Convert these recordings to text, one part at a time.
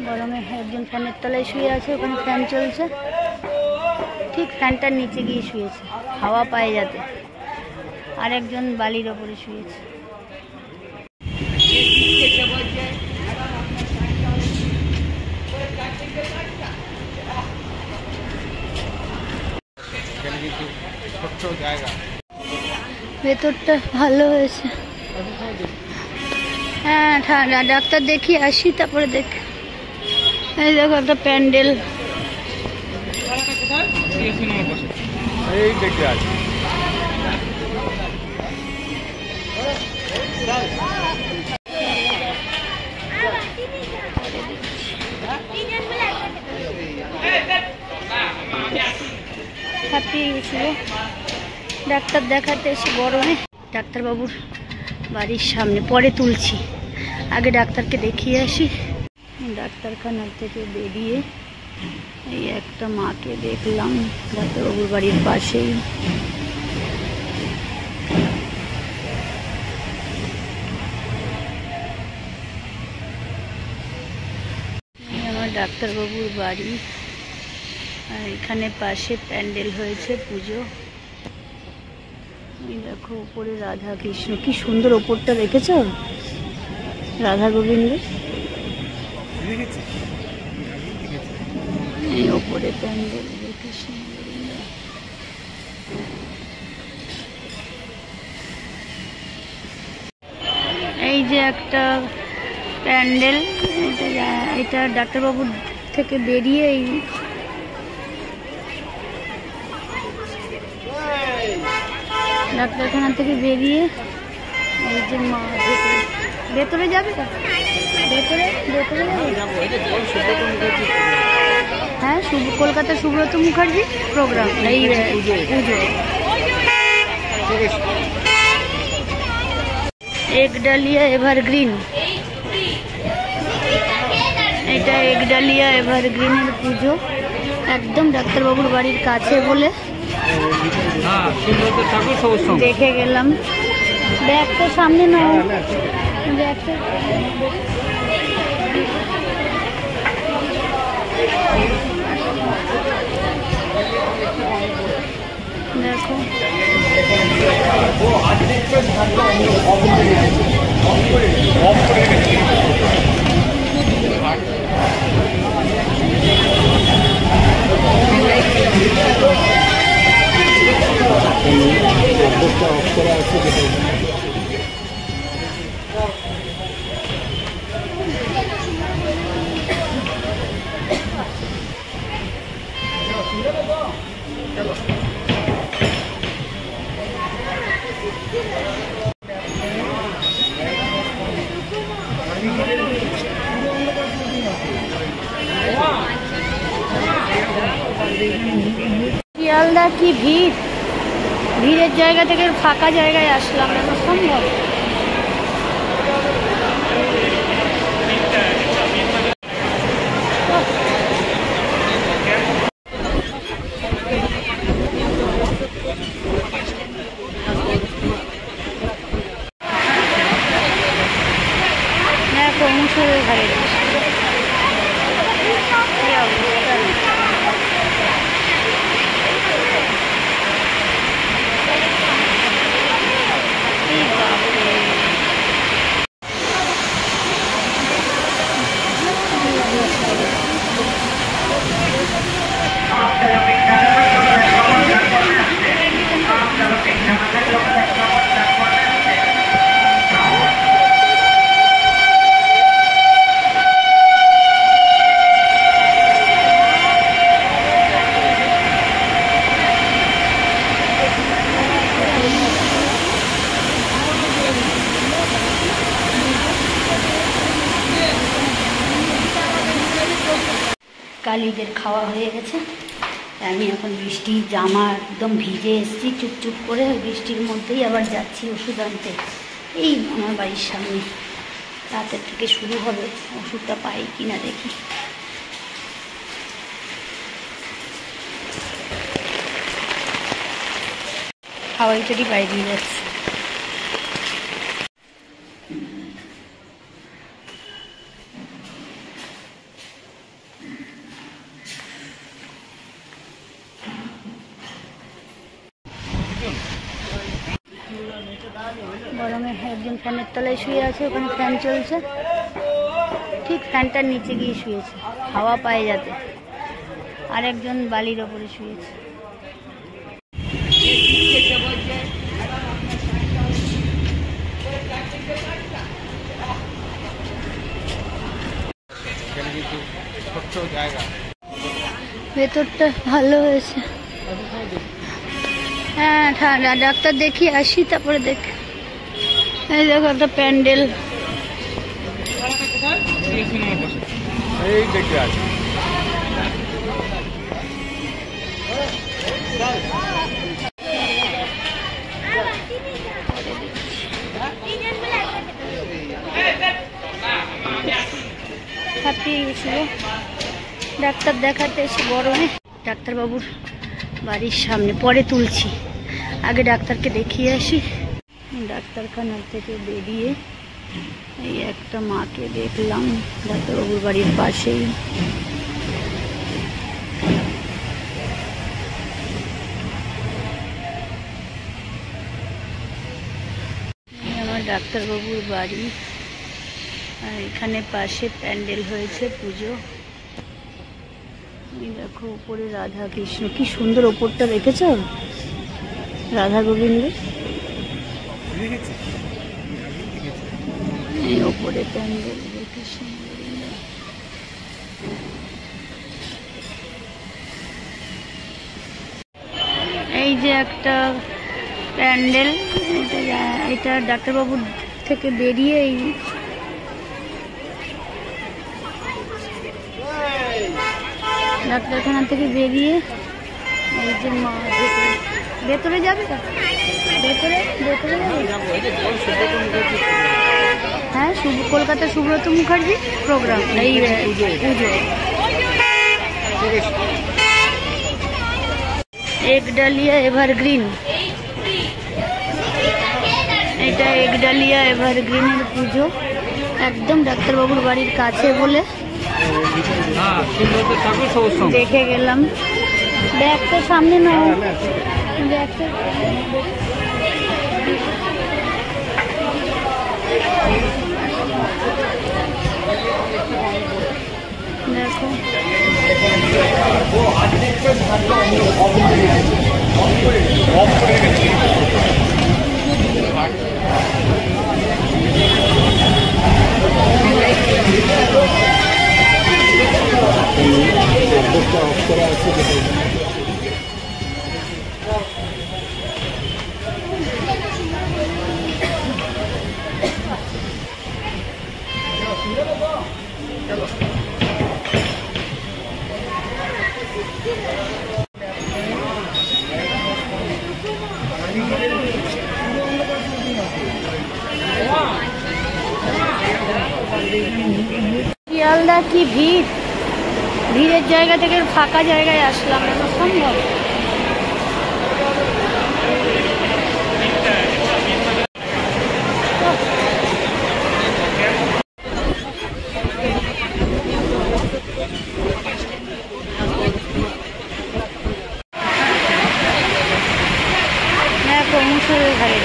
গরমে একজন ফ্যানের তলায় শুয়ে আছে, ওখানে ফ্যান চলছে, ঠিক ফ্যানটার নিচে গিয়ে শুয়েছে হাওয়া পায় যাতে, আর একজন বালির ওপরে শুয়েছে। ভেতরটা ভালো হয়েছে। হ্যাঁ ঠান্ডা, ডাক্তার দেখিয়ে আসি তারপরে দেখ। এই দেখো একটা প্যান্ডেল, হাঁপিয়ে গেছিল ডাক্তার দেখাতে এসে গরমে। ডাক্তারবাবুর বাড়ির সামনে, পরে তুলছি, আগে ডাক্তারকে দেখিয়ে আসি। ডাক্তারখানা থেকে বেরিয়ে এই একটা মাকে দেখলাম ডাক্তারবাবুর বাড়ির পাশেই। আমার ডাক্তারবাবুর বাড়ি, আর এখানে পাশে প্যান্ডেল হয়েছে পুজো। এই দেখো উপরে রাধা কৃষ্ণ, কি সুন্দর ওপরটা দেখেছ, রাধা গোবিন্দ। এই ওপরে প্যান্ডেল কৃষ্ণ গোবিন্দ। এই যে একটা প্যান্ডেল, এটা ডাক্তারবাবুর থেকে বেরিয়ে এই ডাক্তারখানা থেকে বেরিয়ে এই যে মা ভেতরে যাবে, ভেতরে ভেতরে যাবে। হ্যাঁ কলকাতা সুব্রত মুখার্জি প্রোগ্রাম, এই পুজো। একডালিয়া এভারগ্রিন, এটা একডালিয়া এভারগ্রিনের পুজো, একদম ডাক্তারবাবুর বাড়ির কাছে বলে দেখে গেলাম। ব্যাগটা সামনে নাও, ব্যাগটা দেখো। শিয়ালদা কি ভিড়, ভিড়ের জায়গা থেকে ফাঁকা জায়গায় আসলাম, এটা সম্ভব? দেখো মুসুরের ঘাড়ে কালীদের খাওয়া হয়ে গেছে। আমি এখন বৃষ্টি জামা একদম ভিজে এসেছি চুপচুপ করে, বৃষ্টির মধ্যেই আবার যাচ্ছি ওষুধ আনতে। এই আমার বাড়ির সামনে রাতের থেকে শুরু হবে, ওষুধটা পাই কিনা দেখি। হাওয়াই চটি পায়ে দিয়ে যাচ্ছে। গরমে একজন ফ্যানের তলায় শুয়ে আছে, ওখানে ফ্যান চলছে, ঠিক ফ্যানটার নিচে গিয়ে শুয়েছে হাওয়া পায় যাতে, আর একজন বালির ওপরে শুয়েছে। ভেতরটা ভালো হয়েছে। হ্যাঁ ঠান্ডা, ডাক্তার দেখিয়ে আসি তারপরে দেখ। এই দেখো একটা প্যান্ডেল, হাঁপিয়ে গেছিল ডাক্তার দেখাতে এসে গরমে। ডাক্তারবাবুর বাড়ির সামনে, পরে তুলছি, আগে ডাক্তারকে দেখিয়ে আসি। ডাক্তারখানা থেকে বেরিয়ে এই একটা মাকে দেখলাম ডাক্তারবাবুর বাড়ির পাশেই। আমার ডাক্তারবাবুর বাড়ি, আর এখানে পাশে প্যান্ডেল হয়েছে পুজো। এই দেখো উপরে রাধা কৃষ্ণ, কি সুন্দর ওপরটা দেখেছ, রাধা গোবিন্দ। এই ওপরে প্যান্ডেল কৃষ্ণ। এই যে একটা প্যান্ডেল, এটা ডাক্তারবাবুর থেকে বেরিয়ে এই ডাক্তারখানা থেকে বেরিয়ে এই যে মা ভেতরে যাবে, ভেতরে ভেতরে যাবে। হ্যাঁ কলকাতা সুব্রত মুখার্জি প্রোগ্রাম, এই পুজো। একডালিয়া এভারগ্রিন, এটা একডালিয়া এভারগ্রিনের পুজো, একদম ডাক্তারবাবুর বাড়ির কাছে বলে দেখে গেলাম। ব্যাগটা সামনে নাও, ব্যাগটা দেখো। শিয়ালদা কি ভিড়, ভিড়ের জায়গা থেকে ফাঁকা জায়গায় আসলাম, এটা সম্ভব? দেখো মুসুরের ঘাড়ে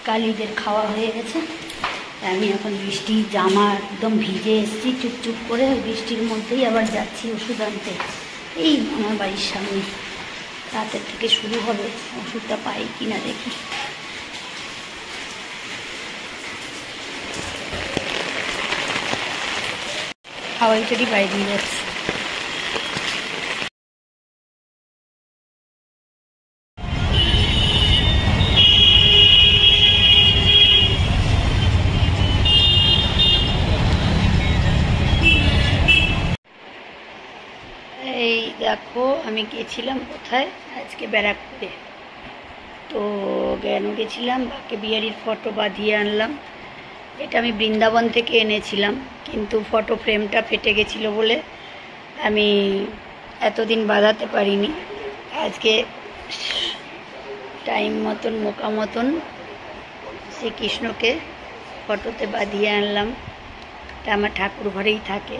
কালীদের খাওয়া হয়ে গেছে। আমি এখন বৃষ্টি জামা একদম ভিজে এসেছি, চুপচুপ করে বৃষ্টির মধ্যেই আবার যাচ্ছি ওষুধ আনতে, এই আমার বাড়ির সামনে। রাতের থেকে শুরু হবে, ওষুধটা পাই কিনা দেখি। হাওয়াইটারই বাইরে দিয়ে যাচ্ছে। এই দেখো আমি গেছিলাম কোথায় আজকে, ব্যারাকপুরে। তো কেন গেছিলাম, বাকে বিহারির ফটো বাঁধিয়ে আনলাম। এটা আমি বৃন্দাবন থেকে এনেছিলাম, কিন্তু ফটো ফ্রেমটা ফেটে গেছিলো বলে আমি এতদিন বাঁধাতে পারিনি। আজকে টাইম মতন মোকা মতন শ্রীকৃষ্ণকে ফটোতে বাঁধিয়ে আনলাম। এটা আমার ঠাকুর ঘরেই থাকে।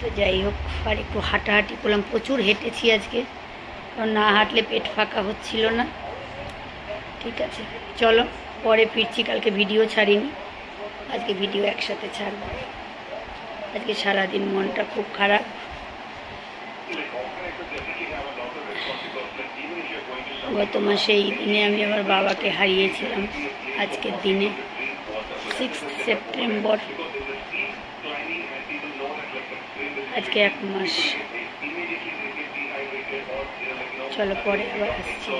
তো যাই হোক, আর একটু হাঁটাহাঁটি করলাম, প্রচুর হেঁটেছি আজকে, কারণ না হাঁটলে পেট ফাঁকা হচ্ছিল না। ঠিক আছে, চলো পরে ফিরছি। কালকে ভিডিও ছাড়িনি, আজকে ভিডিও একসাথে ছাড়ব। আজকে সারাদিন মনটা খুব খারাপ। গত মাসে এই দিনে আমি আমার বাবাকে হারিয়েছিলাম, আজকের দিনে 6 সেপ্টেম্বর, আজকে 1 মাস। চলো পরে আবার আসছি।